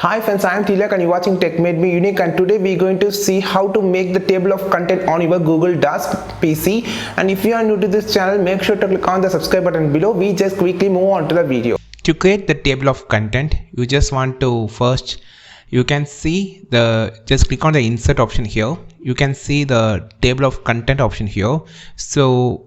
Hi friends, I am Tilak and you're watching Tech Made Me Unique, and today we're going to see how to make the table of content on your Google Docs PC. And if you are new to this channel, make sure to click on the subscribe button below. We just quickly move on to the video. To create the table of content, you just want to first, you can see just click on the insert option here. You can see the table of content option here. So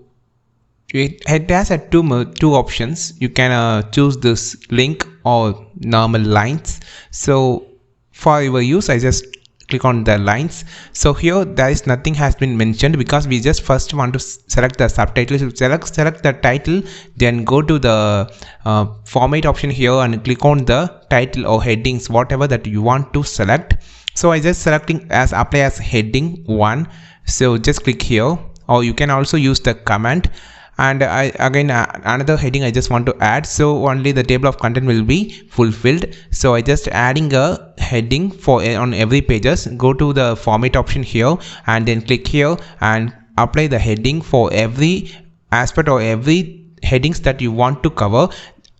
it has two options. You can choose this link or normal lines. So for your use, I just click on the lines. So here there is nothing has been mentioned because we just first want to select the subtitle. So select the title, then go to the format option here and click on the title or headings, whatever that you want to select. So I just selecting as apply as heading 1. So just click here, or you can also use the command. And another heading I just want to add, so only the table of content will be fulfilled. So I just adding a heading for on every pages. Go to the format option here and then click here and apply the heading for every aspect or every headings that you want to cover.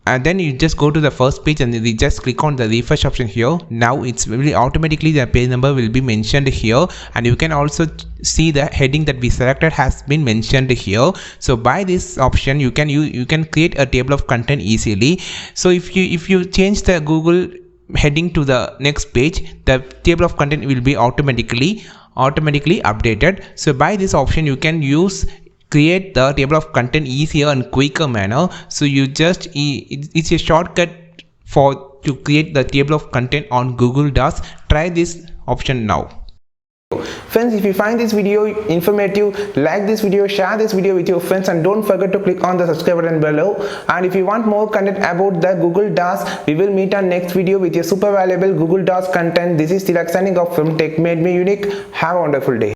And then you just go to the first page and you just click on the refresh option here. Now it's really automatically the page number will be mentioned here, and you can also see the heading that we selected has been mentioned here. So by this option you can create a table of content easily. So if you change the Google heading to the next page, the table of content will be automatically updated. So by this option you can create the table of content easier and quicker manner. So you just it's a shortcut to create the table of content on Google Docs. Try this option now. Friends, if you find this video informative, like this video, share this video with your friends, and don't forget to click on the subscribe button below. And if you want more content about the Google Docs, we will meet on next video with your super valuable Google Docs content. This is Tilak signing off from Tech Made Me Unique. Have a wonderful day.